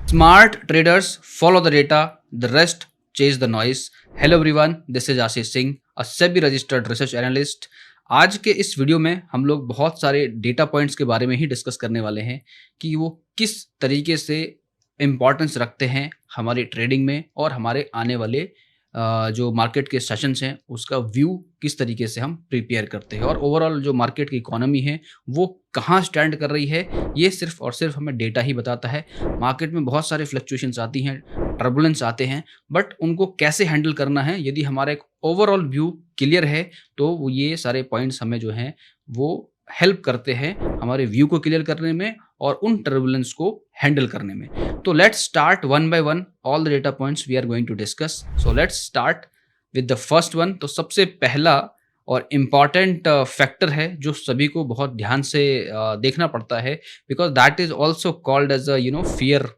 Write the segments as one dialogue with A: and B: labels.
A: Smart traders follow the data, the rest chase the noise. Hello everyone, this is Ashish Singh, a SEBI registered research analyst. आज के इस video में हम लोग बहुत सारे डेटा पॉइंट्स के बारे में ही डिस्कस करने वाले हैं कि वो किस तरीके से इम्पॉर्टेंस रखते हैं हमारी ट्रेडिंग में और हमारे आने वाले जो मार्केट के सेशंस हैं उसका व्यू किस तरीके से हम प्रिपेयर करते हैं और ओवरऑल जो मार्केट की इकोनॉमी है वो कहाँ स्टैंड कर रही है, ये सिर्फ और सिर्फ हमें डेटा ही बताता है। मार्केट में बहुत सारे फ्लक्चुएशंस आती हैं, टर्बुलेंस आते हैं, बट उनको कैसे हैंडल करना है, यदि हमारा एक ओवरऑल व्यू क्लियर है तो ये सारे पॉइंट्स हमें जो हैं वो हेल्प करते हैं हमारे व्यू को क्लियर करने में और उन टर्बुलेंस को हैंडल करने में। तो let's start one by one all the data points we are going to discuss. So let's start with the first one. तो सबसे पहला और इम्पॉर्टेंट फैक्टर है जो सभी को बहुत ध्यान से देखना पड़ता है, because that is also called as a fear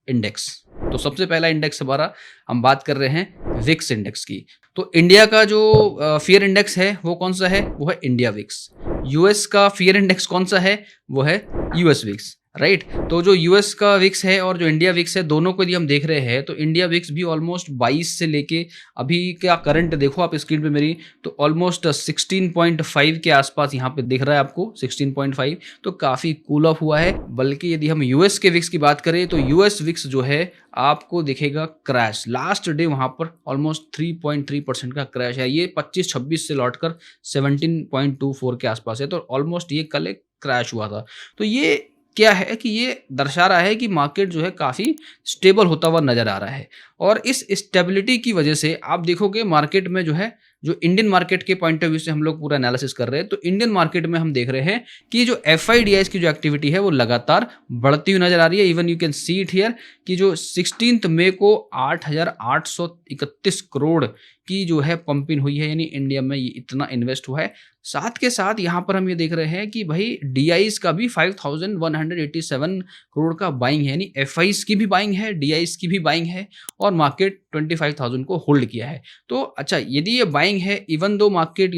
A: index. तो सबसे पहला इंडेक्स हमारा, हम बात कर रहे हैं विक्स इंडेक्स की। तो इंडिया का जो फियर इंडेक्स है वो कौन सा है? वो है इंडिया विक्स। यूएस का फियर इंडेक्स कौन सा है? वो है यूएस विक्स, राइट। तो जो यूएस का विक्स है और जो इंडिया विक्स है, दोनों को यदि हम देख रहे हैं तो इंडिया विक्स भी ऑलमोस्ट 22 से लेके अभी का करंट देखो आप स्क्रीन पे मेरी, तो ऑलमोस्ट 16.5 के आसपास यहाँ पे दिख रहा है आपको 16.5। तो काफ़ी कूल ऑफ हुआ है। बल्कि यदि हम यूएस के विक्स की बात करें तो यूएस विक्स जो है आपको दिखेगा क्रैश। लास्ट डे वहाँ पर ऑलमोस्ट 3.3% का क्रैश है। ये 25-26 से लौटकर 17.24 के आसपास है। तो ऑलमोस्ट ये कल एक क्रैश हुआ था। तो ये क्या है कि ये दर्शा रहा है कि मार्केट जो है काफ़ी स्टेबल होता हुआ नज़र आ रहा है। और इस स्टेबिलिटी की वजह से आप देखोगे मार्केट में जो है, जो इंडियन मार्केट के पॉइंट ऑफ व्यू से हम लोग पूरा एनालिसिस कर रहे हैं, तो इंडियन मार्केट में हम देख रहे हैं कि जो FIDIs की जो एक्टिविटी है वो लगातार बढ़ती हुई नजर आ रही है। Even you can see it here कि जो 16 मई को 8,831 करोड़ की जो है पंपिंग हुई है, यानी इंडिया में ये इतना इन्वेस्ट हुआ है। साथ के साथ यहाँ पर हम ये देख रहे हैं कि भाई DIs का भी 5,187 करोड़ का बाइंग है, यानी FIs की भी बाइंग है, DIs की भी बाइंग है और मार्केट 25,000 को होल्ड किया है। तो अच्छा, यदि ये बाइंग है, even though market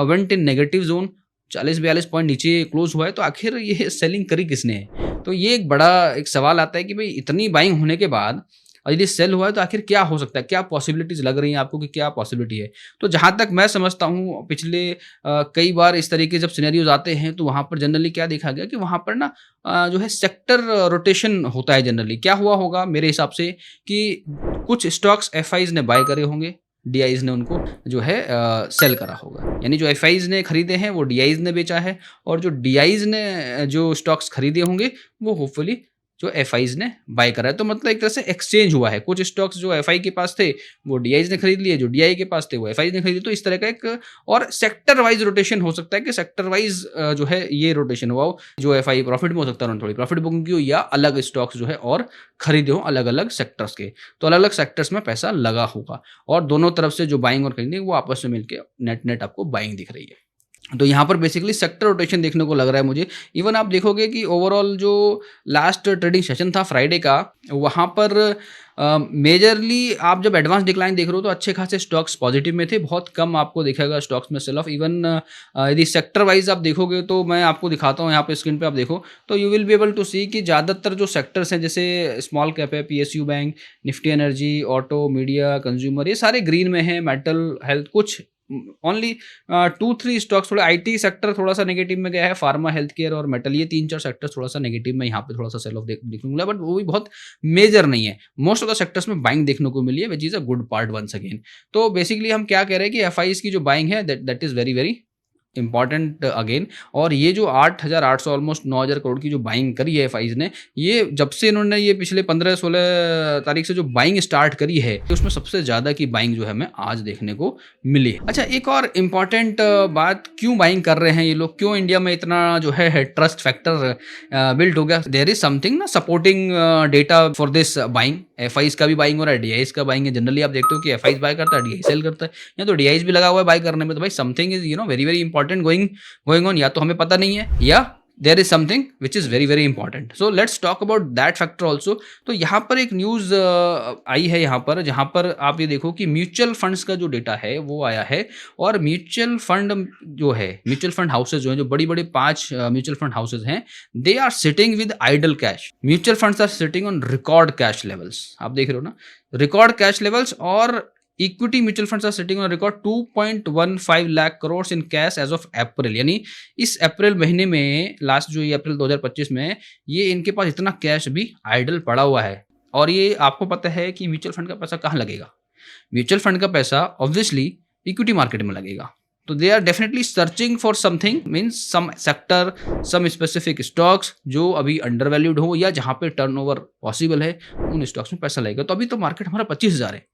A: went in negative zone, 40-42 point नीचे क्लोज हुआ है, तो आखिर ये सेलिंग करी किसने है? तो ये एक बड़ा एक सवाल आता है कि भाई इतनी बाइंग होने के बाद और यदि सेल हुआ है तो आखिर क्या हो सकता है, क्या पॉसिबिलिटीज लग रही हैं आपको कि क्या पॉसिबिलिटी है? तो जहाँ तक मैं समझता हूँ, पिछले कई बार इस तरीके जब सिनेरियोज आते हैं तो वहाँ पर जनरली क्या देखा गया कि वहाँ पर ना जो है सेक्टर रोटेशन होता है। जनरली क्या हुआ होगा मेरे हिसाब से कि कुछ स्टॉक्स FIs ने बाय करे होंगे, DIs ने उनको जो है सेल करा होगा। यानी जो FIs ने खरीदे हैं वो DIs ने बेचा है, और जो DIs ने जो स्टॉक्स खरीदे होंगे वो होपफुली जो FIs ने बाय करा है। तो मतलब एक तरह से एक्सचेंज हुआ है। कुछ स्टॉक्स जो FI के पास थे वो DIs ने खरीद लिए, जो DI के पास थे वो FIs ने खरीद लिए। तो इस तरह का एक और सेक्टर वाइज रोटेशन हो सकता है कि सेक्टर वाइज जो है ये रोटेशन हुआ हो। जो FI प्रॉफिट में हो सकता है उन्होंने थोड़ी प्रॉफिट बुकिंग की हो, या अलग स्टॉक्स जो है और खरीदे हो अलग अलग सेक्टर्स के। तो अलग अलग सेक्टर्स में पैसा लगा होगा और दोनों तरफ से जो बाइंग और खरीदने वो आपस में मिलकर नेट आपको बाइंग दिख रही है। तो यहाँ पर बेसिकली सेक्टर रोटेशन देखने को लग रहा है मुझे। इवन आप देखोगे कि ओवरऑल जो लास्ट ट्रेडिंग सेशन था फ्राइडे का, वहाँ पर मेजरली आप जब एडवांस डिक्लाइन देख रहे हो तो अच्छे खासे स्टॉक्स पॉजिटिव में थे। बहुत कम आपको दिखेगा स्टॉक्स में सेल ऑफ। इवन यदि सेक्टर वाइज आप देखोगे तो मैं आपको दिखाता हूँ, यहाँ पे स्क्रीन पे आप देखो तो you will be able to see कि ज़्यादातर जो सेक्टर्स हैं, जैसे स्मॉल कैप है, PSU bank, Nifty energy, auto, media, consumer, ये सारे ग्रीन में है। मेटल, हेल्थ, कुछ ओनली 2-3 स्टॉक्स थोड़ा IT सेक्टर थोड़ा सा नेगेटिव में गया है, फार्मा, हेल्थ केयर और मेटल, ये 3-4 सेक्टर्स थोड़ा सा नेगेटिव में यहाँ पे थोड़ा सा सेल ऑफ देखने को मिला, बट वो भी बहुत मेजर नहीं है। मोस्ट ऑफ द सेक्टर्स में बाइंग देखने को मिली है, which is a good part once again. तो बेसिकली हम क्या कह रहे हैं कि FIs की जो बाइंग है that is very very important again. और ये जो 8,800 ऑलमोस्ट 9,000 करोड़ की जो बाइंग करी है FIs ने, ये जब से इन्होंने ये पिछले 15-16 तारीख से जो बाइंग स्टार्ट करी है, तो उसमें सबसे ज़्यादा की बाइंग जो है हमें आज देखने को मिली है। अच्छा, एक और इम्पॉर्टेंट बात, क्यों बाइंग कर रहे हैं ये लोग, क्यों इंडिया में इतना जो है ट्रस्ट फैक्टर बिल्ड हो गया? देयर इज समथिंग ना supporting data for this buying. FIs का भी बाइंग हो रहा है, DIs का बाइंग है। जनरली आप देखते हो कि FIs बाय करता है, DI सेल करता है, या तो DIs भी लगा हुआ है बाय करने में। तो भाई something is very very important going on. या तो हमें पता नहीं है या there is something which is very very important, so let's talk about that factor also. तो यहाँ पर एक न्यूज़ आई है यहाँ पर, जहाँ पर आप ये देखो कि म्यूचुअल फंड्स का जो डेटा है वो आया है। और म्यूचुअल फंड जो है, म्यूचुअल फंड हाउसेज जो हैं, जो बड़ी बड़ी 5 म्यूचुअल फंड हाउसेज हैं, they are sitting with idle cash. Mutual funds are sitting on record cash levels, आप देख रहे हो ना, रिकॉर्ड कैश लेवल्स। और equity mutual funds are sitting on record 2.15 lakh crore in cash as of April, यानी इस अप्रैल महीने में, लास्ट जो ये अप्रैल 2025 में, ये इनके पास इतना कैश भी आइडल पड़ा हुआ है। और ये आपको पता है कि म्यूचुअल फंड का पैसा कहाँ लगेगा? म्यूचुअल फंड का पैसा ऑब्वियसली इक्विटी मार्केट में लगेगा। तो they are definitely searching for something, means some sector, some specific stocks जो अभी अंडर वैल्यूड हो या जहाँ पे टर्नओवर पॉसिबल है, उन स्टॉक्स में पैसा लगेगा। तो अभी तो मार्केट हमारा 25,000 है।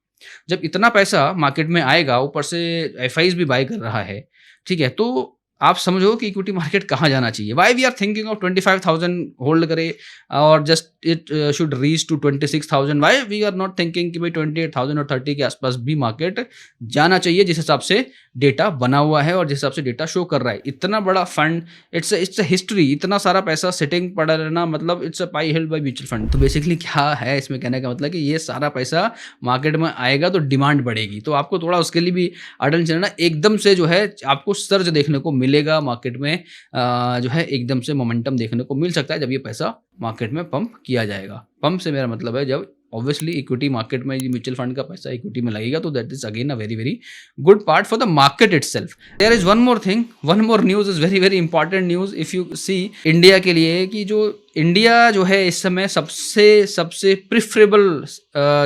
A: जब इतना पैसा मार्केट में आएगा, ऊपर से एफआईज भी बाय कर रहा है, ठीक है, तो आप समझो कि इक्विटी मार्केट कहाँ जाना चाहिए। Why we are thinking of 25,000 hold करे और just it should reach to 26,000। Why we are not thinking कि भाई 28,000 और 30 के आसपास भी मार्केट जाना चाहिए, जिस हिसाब से डेटा बना हुआ है और जिस हिसाब से डेटा शो कर रहा है। इतना बड़ा फंड, इट्स अ हिस्ट्री, इतना सारा पैसा सिटिंग पड़ा रहना, मतलब it's a pi held by mutual fund. तो बेसिकली क्या है इसमें कहने का मतलब कि ये सारा पैसा मार्केट में आएगा तो डिमांड बढ़ेगी, तो आपको थोड़ा उसके लिए भी अटल चलना। एकदम से जो है आपको सर्ज देखने को मिलेगा मार्केट में, जो है एकदम से मोमेंटम देखने को मिल सकता है जब ये पैसा मार्केट में पंप किया जाएगा। पंप से मेरा मतलब है जब ऑब्वियसली इक्विटी मार्केट में म्यूचुअल फंड का पैसा इक्विटी में लगेगा, तो that is again a very very good part for the market itself. There is one more thing, one more news is very very important news if you see India के लिए, कि जो India जो है इस समय सबसे सबसे प्रिफरेबल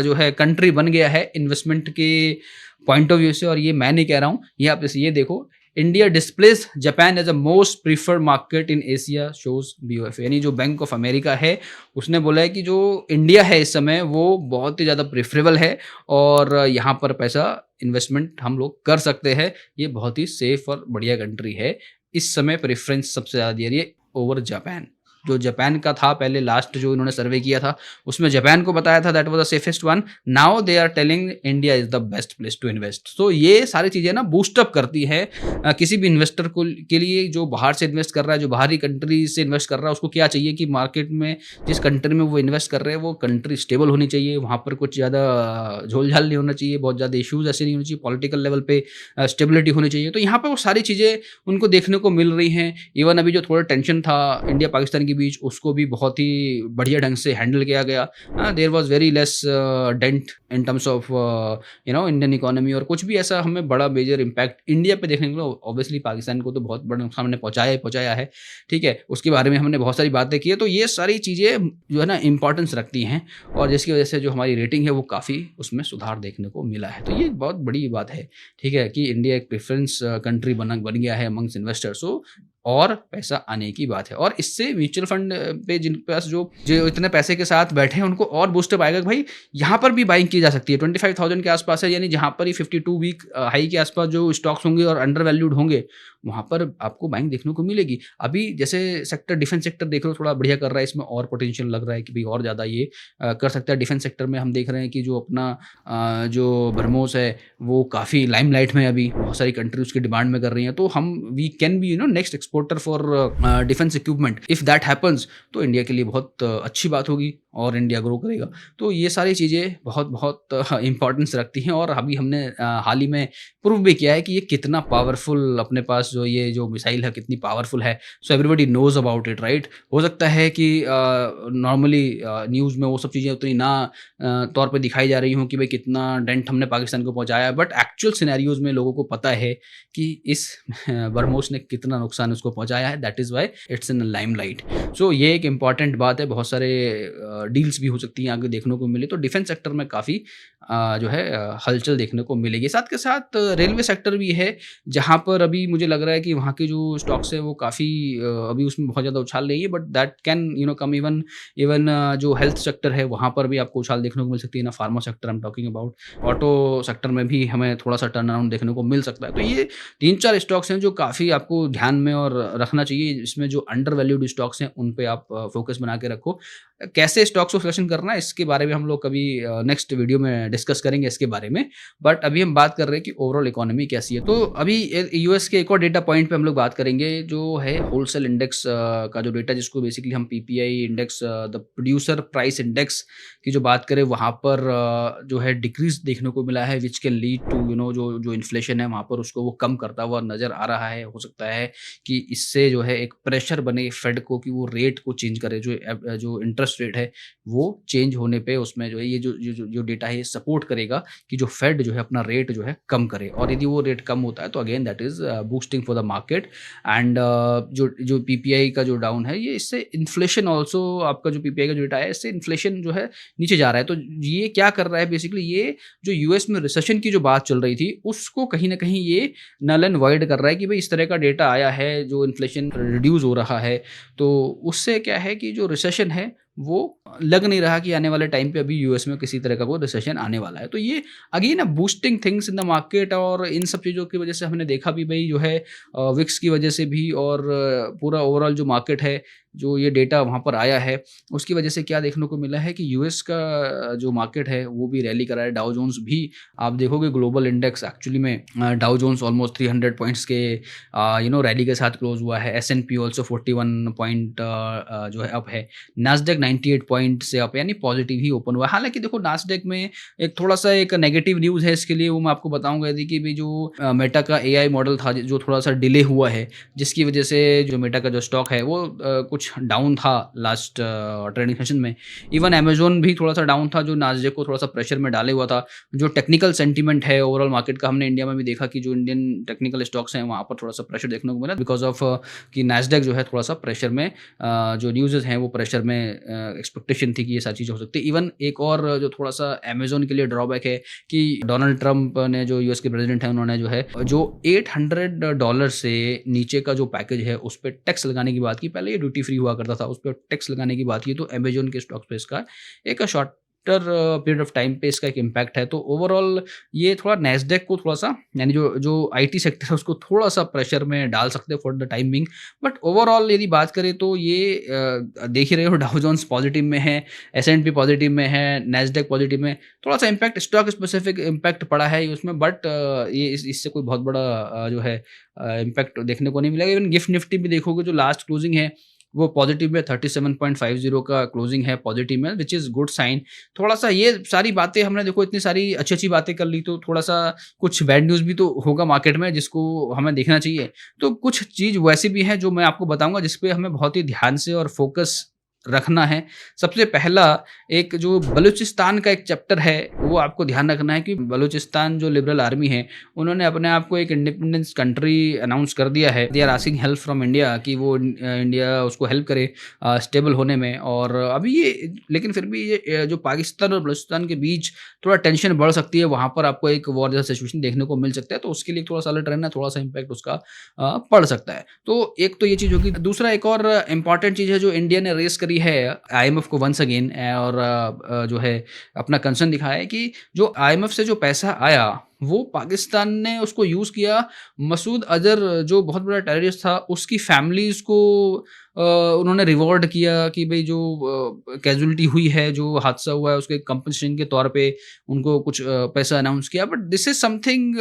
A: जो है कंट्री बन गया है इन्वेस्टमेंट के पॉइंट ऑफ व्यू से। और ये मैं नहीं कह रहा हूँ, ये आप ये देखो, India displaces Japan as a most preferred market in Asia shows BOF, यानी जो बैंक ऑफ अमेरिका है उसने बोला है कि जो इंडिया है इस समय वो बहुत ही ज़्यादा प्रेफरेबल है और यहाँ पर पैसा इन्वेस्टमेंट हम लोग कर सकते हैं। ये बहुत ही सेफ और बढ़िया कंट्री है, इस समय प्रेफरेंस सबसे ज़्यादा दे रही है ओवर जापान। जो जापान का था पहले, लास्ट जो इन्होंने सर्वे किया था उसमें जापान को बताया था that was the safest one, now they are telling India is the best place to invest. तो ये सारी चीज़ें ना बूस्टअप करती है किसी भी इन्वेस्टर को के लिए जो बाहर से इन्वेस्ट कर रहा है, जो बाहरी कंट्री से इन्वेस्ट कर रहा है, उसको क्या चाहिए कि मार्केट में जिस कंट्री में वो इन्वेस्ट कर रहे हैं वो कंट्री स्टेबल होनी चाहिए, वहाँ पर कुछ ज़्यादा झोलझाल नहीं होना चाहिए, बहुत ज़्यादा इशूज़ ऐसे नहीं होने चाहिए, पॉलिटिकल लेवल पे स्टेबिलिटी होनी चाहिए। तो यहाँ पर वो सारी चीज़ें उनको देखने को मिल रही हैं। इवन अभी जो थोड़ा टेंशन था इंडिया पाकिस्तान के बीच, उसको भी बहुत ही बढ़िया ढंग से हैंडल किया गया। There was very less dent in terms of Indian economy, और कुछ भी ऐसा हमें बड़ा मेजर इम्पैक्ट इंडिया पे देखने को। ऑब्वियसली पाकिस्तान को तो बहुत बड़ा नुकसान हमने पहुंचाया है, ठीक है, उसके बारे में हमने बहुत सारी बातें की है। तो ये सारी चीज़ें जो है ना इंपॉर्टेंस रखती हैं और जिसकी वजह से जो हमारी रेटिंग है वो काफ़ी उसमें सुधार देखने को मिला है। तो ये बहुत बड़ी बात है, ठीक है, कि इंडिया एक प्रेफरेंस कंट्री बन गया है अमंग्स इन्वेस्टर्स। सो और पैसा आने की बात है, और इससे म्यूचुअल फंड पे जिन पास जो इतने पैसे के साथ बैठे हैं उनको और बूस्टअप आएगा कि भाई यहाँ पर भी बाइंग की जा सकती है। 25,000 के आसपास है, यानी जहाँ पर ही 52 वीक हाई के आसपास जो स्टॉक्स होंगे और अंडर वैल्यूड होंगे, वहाँ पर आपको बाइंग देखने को मिलेगी। अभी जैसे सेक्टर, डिफेंस सेक्टर देख लो थोड़ा बढ़िया कर रहा है, इसमें और पोटेंशियल लग रहा है कि भाई और ज़्यादा ये कर सकता है। डिफेंस सेक्टर में हम देख रहे हैं कि जो अपना जो ब्रह्मोस है वो काफ़ी लाइमलाइट में, अभी बहुत सारी कंट्री उसकी डिमांड में कर रही हैं। तो हम we can be next exporter for defence equipment. If that happens तो इंडिया के लिए बहुत अच्छी बात होगी और इंडिया ग्रो करेगा। तो ये सारी चीज़ें बहुत बहुत इंपॉर्टेंस रखती हैं, और अभी हमने हाल ही में प्रूव भी किया है कि ये कितना पावरफुल अपने पास जो मिसाइल है कितनी पावरफुल है। So everybody knows about it, right. हो सकता है कि नॉर्मली न्यूज़ में वो सब चीज़ें उतनी ना तौर पे दिखाई जा रही हूँ कि भाई कितना डेंट हमने पाकिस्तान को पहुँचाया, बट एक्चुअल सिनेरियोज में लोगों को पता है कि इस ब्रह्मोस ने कितना नुकसान उसको पहुँचाया है। That is why it's in limelight. So ये एक इंपॉर्टेंट बात है। बहुत सारे डील्स भी हो सकती हैं आगे देखने को मिले, तो डिफेंस सेक्टर में काफ़ी जो है हलचल देखने को मिलेगी। साथ के साथ रेलवे सेक्टर भी है, जहाँ पर अभी मुझे लग रहा है कि वहाँ के जो स्टॉक्स है वो काफ़ी अभी उसमें बहुत ज़्यादा उछाल नहीं है, but that can come. Even जो हेल्थ सेक्टर है वहाँ पर भी आपको उछाल देखने को मिल सकती है ना। Pharma sector I am talking about, auto sector में भी हमें थोड़ा सा टर्न अराउंड देखने को मिल सकता है। तो ये 3-4 स्टॉक्स हैं जो काफ़ी आपको ध्यान में और रखना चाहिए। इसमें जो अंडर वैल्यूड स्टॉक्स हैं उन पे आप फोकस बना के रखो। कैसे स्टॉक्स को सिलेक्शन करना है इसके बारे में हम लोग कभी नेक्स्ट वीडियो में डिस्कस करेंगे इसके बारे में। बट अभी हम बात कर रहे हैं कि ओवरऑल इकोनॉमी कैसी है। तो अभी यूएस के एक और डेटा पॉइंट पे हम लोग बात करेंगे जो है होलसेल इंडेक्स का जो डेटा, जिसको बेसिकली हम PPI index, the producer price index की जो बात करें, वहाँ पर जो है डिक्रीज देखने को मिला है, विच कैन लीड टू जो जो इन्फ्लेशन है वहाँ पर उसको वो कम करता हुआ नजर आ रहा है। हो सकता है कि इससे जो है एक प्रेशर बने फेड को कि वो रेट को चेंज करे, जो इंटरेस्ट रेट है वो चेंज होने पे उसमें जो है ये जो डेटा है ये सपोर्ट करेगा कि जो फेड जो है अपना रेट जो है कम करे। और यदि वो रेट कम होता है तो again that is boosting for the market. And जो जो पीपीआई का जो डाउन है, ये इससे इन्फ्लेशन ऑल्सो, आपका जो पीपीआई का जो डेटा है इससे इन्फ्लेशन जो है नीचे जा रहा है। तो ये क्या कर रहा है बेसिकली, ये जो यूएस में रिसेशन की जो बात चल रही थी उसको कहीं ना कहीं ये नल एंड वाइड कर रहा है कि भाई इस तरह का डेटा आया है, जो इन्फ्लेशन रिड्यूस हो रहा है, तो उससे क्या है कि जो रिसेशन है वो लग नहीं रहा कि आने वाले टाइम पे अभी यूएस में किसी तरह का कोई रिसेशन आने वाला है। तो ये again boosting things in the market, और इन सब चीज़ों की वजह से हमने देखा भी भाई जो है विक्स की वजह से भी, और पूरा ओवरऑल जो मार्केट है, जो ये डेटा वहाँ पर आया है उसकी वजह से क्या देखने को मिला है कि यूएस का जो मार्केट है वो भी रैली करा है। डाउ जोन्स भी आप देखोगे ग्लोबल इंडेक्स एक्चुअली में डाउ जोन्स ऑलमोस्ट 300 पॉइंट्स के रैली के साथ क्लोज हुआ है। एस&पी ऑल्सो 41 पॉइंट जो है अप है। नास्डेक 98 पॉइंट से अप, यानी पॉजिटिव ही ओपन हुआ है। हालांकि देखो नास्डेक में एक थोड़ा सा एक नेगेटिव न्यूज़ है इसके लिए, वो मैं आपको बताऊंगा। यदि कि भी जो मेटा का एआई मॉडल था जो थोड़ा सा डिले हुआ है, जिसकी वजह से जो मेटा का जो स्टॉक है वो कुछ डाउन था लास्ट ट्रेडिंग सेशन में। इवन अमेजोन भी थोड़ा सा डाउन था, जो नास्डेक को थोड़ा सा प्रेशर में डाले हुआ था। जो टेक्निकल सेंटीमेंट है ओवरऑल मार्केट का, हमने इंडिया में भी देखा कि जो इंडियन टेक्निकल स्टॉक्स हैं वहाँ पर थोड़ा सा प्रेशर देखने को मिला, बिकॉज ऑफ कि नास्डेक जो है थोड़ा सा प्रेशर में, जो न्यूज़ हैं वो प्रेशर में, एक्सपेक्टेशन थी कि ये सारी चीज़ें हो सकती है। इवन एक और जो थोड़ा सा अमेजोन के लिए ड्रॉबैक है कि डोनाल्ड ट्रंप ने, जो यूएस के प्रेसिडेंट हैं, उन्होंने जो है जो $800 से नीचे का जो पैकेज है उस पर टैक्स लगाने की बात की। पहले ये ड्यूटी फ्री हुआ करता था, उस पर टैक्स लगाने की बात की। तो अमेजोन के स्टॉक्स पे इसका एक शॉर्ट पीरियड ऑफ टाइम पे इसका एक इम्पैक्ट है। तो ओवरऑल ये थोड़ा नैस्डैक को थोड़ा सा, यानी जो आईटी सेक्टर है उसको थोड़ा सा प्रेशर में डाल सकते हैं for the time being. But overall यदि बात करें तो ये देख ही रहे हो, डाउ जोन्स पॉजिटिव में है, एस&पी पॉजिटिव में है, नैस्डैक पॉजिटिव में। थोड़ा सा इम्पैक्ट, स्टॉक स्पेसिफिक इम्पैक्ट पड़ा है उसमें, बट ये इससे कोई बहुत बड़ा जो है इम्पैक्ट देखने को नहीं मिलेगा। इवन गिफ्ट निफ्टी भी देखोगे, जो लास्ट क्लोजिंग है वो पॉजिटिव में 37.50 का क्लोजिंग है पॉजिटिव में, विच इज़ गुड साइन। थोड़ा सा ये सारी बातें हमने, देखो इतनी सारी अच्छी अच्छी बातें कर ली, तो थोड़ा सा कुछ बैड न्यूज़ भी तो होगा मार्केट में जिसको हमें देखना चाहिए। तो कुछ चीज़ वैसी भी है जो मैं आपको बताऊंगा जिस पे हमें बहुत ही ध्यान से और फोकस रखना है। सबसे पहला, एक जो बलूचिस्तान का एक चैप्टर है वो आपको ध्यान रखना है कि बलूचिस्तान जो लिबरल आर्मी है उन्होंने अपने आप को एक इंडिपेंडेंस कंट्री अनाउंस कर दिया है। They are asking help from India, कि वो इंडिया उसको हेल्प करे स्टेबल होने में। और अभी ये, लेकिन फिर भी ये जो पाकिस्तान और बलूचिस्तान के बीच थोड़ा टेंशन बढ़ सकती है, वहाँ पर आपको एक वॉर जैसा सिचुएशन देखने को मिल सकता है। तो उसके लिए थोड़ा सा अलर्ट रहना, थोड़ा सा इम्पैक्ट उसका पड़ सकता है। तो एक तो ये चीज़ होगी। दूसरा, एक और इम्पॉर्टेंट चीज़ है जो इंडिया ने रेस करी है आईएमएफ को वंस अगेन, और जो है अपना कंसर्न दिखाया है कि जो आईएमएफ से जो पैसा आया वो पाकिस्तान ने उसको यूज़ किया मसूद अजहर, जो बहुत बड़ा टेररिस्ट था, उसकी फैमिलीज़ को उन्होंने रिवॉर्ड किया कि भाई जो कैजुअलिटी हुई है, जो हादसा हुआ है, उसके कंपनसेशन के तौर पे उनको कुछ पैसा अनाउंस किया। But this is something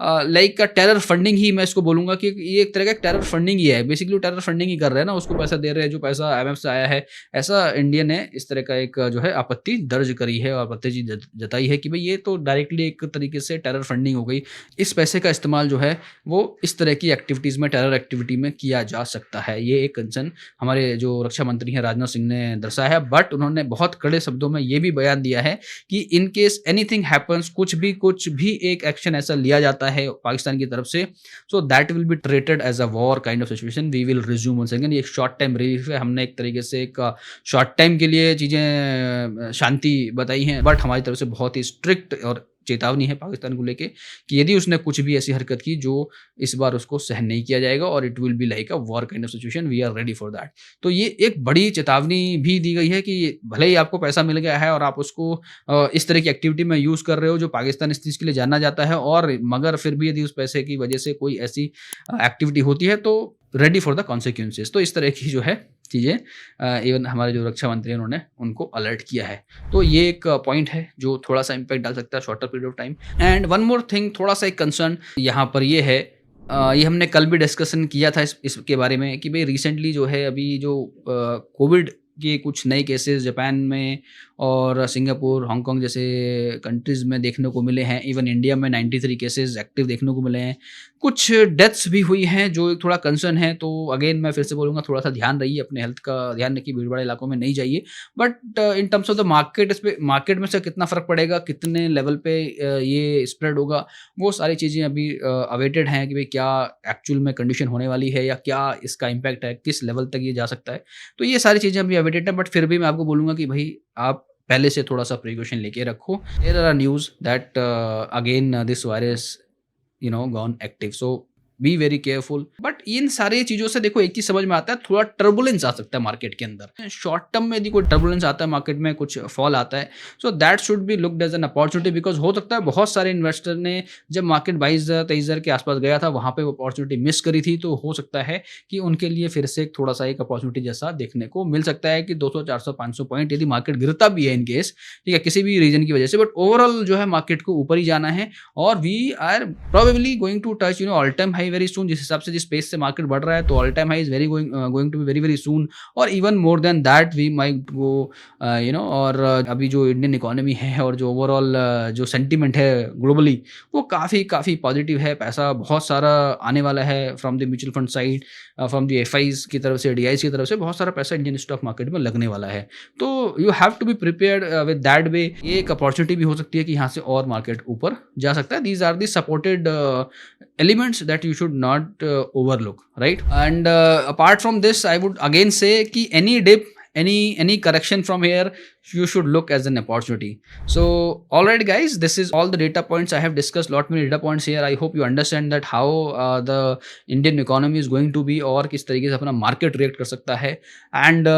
A: like terror funding ही मैं इसको बोलूँगा कि ये एक तरह का टेरर फंडिंग ही है। बेसिकली टेरर फंडिंग ही कर रहे हैं ना, उसको पैसा दे रहे हैं जो पैसा आईएमएफ से आया है। ऐसा इंडिया ने इस तरह का एक जो है आपत्ति दर्ज करी है और आपत्ति जताई है कि भाई ये तो डायरेक्टली एक तरीके से टेरर फंडिंग हो गई। इस पैसे का इस्तेमाल जो है वो इस तरह की एक्टिविटीज़ में, टेरर एक्टिविटी में किया जा सकता है। ये एक कंसर्न हमारे जो रक्षा मंत्री हैं राजनाथ सिंह ने दर्शाया है। बट उन्होंने बहुत कड़े शब्दों में ये भी बयान दिया है कि इन केस एनीथिंग हैपन्स, कुछ भी एक एक्शन ऐसा लिया जाता है पाकिस्तान की तरफ से, so that will be treated as a war kind of situation, we will resume once again. ये एक शॉर्ट टाइम रिलीफ है, हमने एक तरीके से एक शॉर्ट टाइम के लिए चीज़ें शांति बताई हैं, बट हमारी तरफ से बहुत ही स्ट्रिक्ट और चेतावनी है पाकिस्तान को लेके कि यदि उसने कुछ भी ऐसी हरकत की जो इस बार उसको सहन नहीं किया जाएगा, और it will be like a war kind of situation, we are ready for that. तो ये एक बड़ी चेतावनी भी दी गई है कि भले ही आपको पैसा मिल गया है और आप उसको इस तरह की एक्टिविटी में यूज़ कर रहे हो जो पाकिस्तान इस चीज़ के लिए जाना जाता है, और मगर फिर भी यदि उस पैसे की वजह से कोई ऐसी एक्टिविटी होती है तो रेडी फॉर द कॉन्सिक्वेंसेस। तो इस तरह की जो है चीज़ें इवन हमारे जो रक्षा मंत्री हैं उन्होंने उनको अलर्ट किया है। तो ये एक पॉइंट है जो थोड़ा-सा इम्पैक्ट डाल सकता है shorter period of time. And one more thing, थोड़ा-सा एक कंसर्न यहाँ पर ये है, ये हमने कल भी डिस्कशन किया था इसके बारे में कि भई रिसेंटली जो है अभी जो कोविड के कुछ नए केसेस जापान में और सिंगापुर, हांगकांग जैसे कंट्रीज़ में देखने को मिले हैं। इवन इंडिया में 93 केसेस एक्टिव देखने को मिले हैं। कुछ डेथ्स भी हुई हैं जो एक थोड़ा कंसर्न है। तो अगेन मैं फिर से बोलूँगा, थोड़ा-सा ध्यान रहिए, अपने हेल्थ का ध्यान रखिए, भीड़-भाड़ इलाकों में नहीं जाइए। But in terms of the market, इस पे मार्केट में से कितना फ़र्क पड़ेगा, कितने लेवल पे ये स्प्रेड होगा, वो सारी चीज़ें अभी अवेटेड हैं कि भई क्या एक्चुअल में कंडीशन होने वाली है या क्या इसका इम्पैक्ट है, किस लेवल तक ये जा सकता है। तो ये सारी चीज़ें अभी अवेटेड है, बट फिर भी मैं आपको बोलूँगा कि भई आप पहले से थोड़ा-सा प्रिकॉशन लेके रखो। There are news that again this virus gone active, so be very careful. But इन सारी चीज़ों से देखो एक चीज़ समझ में आता है, थोड़ा टर्बुलेंस आ सकता है मार्केट के अंदर। शॉर्ट टर्म में यदि कोई टर्बुलेंस आता है मार्केट में, कुछ फॉल आता है, so that should be looked as an opportunity. Because हो सकता है बहुत सारे इन्वेस्टर ने जब मार्केट 22,000-23,000 के आसपास गया था, वहाँ पे वो अपॉर्चुनिटी मिस करी थी। तो हो सकता है कि उनके लिए फिर से थोड़ा-सा एक अपॉर्चुनिटी जैसा देखने को मिल सकता है कि 200, 400, 500 पॉइंट यदि मार्केट गिरता भी है इन केस, ठीक है, किसी भी रीज़न की वजह से, बट ओवरऑल जो है मार्केट को ऊपर ही जाना है। और we are probably going to touch all time high very soon. जिस हिसाब से जिस पेस से मार्केट बढ़ रहा है, तो all time high is very going to be very very soon, और even more than that we might go और अभी जो इंडियन इकोनॉमी है और जो ओवरऑल जो सेंटिमेंट है ग्लोबली, वो काफ़ी पॉजिटिव है। पैसा बहुत सारा आने वाला है from the mutual fund side, from the FIIs की तरफ से, डीआईज की तरफ से बहुत सारा पैसा इंडियन स्टॉक मार्केट में लगने वाला है। तो you have to be prepared with that way. ये एक अपॉर्चुनिटी भी हो सकती है कि यहाँ से और मार्केट ऊपर जा सकता है। These are the supported elements that you should not overlook, right? And apart from this, I would again say कि any dip, any correction from here, you should look as an opportunity. So alright guys, this is all the data points I have discussed. Lot many data points here. I hope you understand that how the Indian economy is going to be, और किस तरीके से अपना market react कर सकता है। And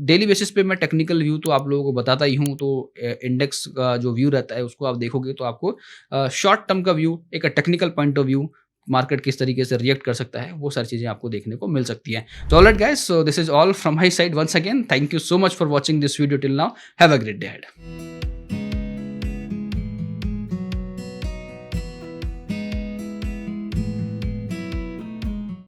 A: daily basis पे मैं टेक्निकल व्यू तो आप लोगों को बताता ही हूँ। तो इंडेक्स का जो व्यू रहता है उसको आप देखोगे तो आपको शॉर्ट टर्म का व्यू, एक technical point of view, market किस तरीके से रिएक्ट कर सकता है, वो सारी चीज़ें आपको देखने को मिल सकती हैं। तो alright guys, so this is all from my side. Once again thank you so much for watching this video till now. Have a great day ahead.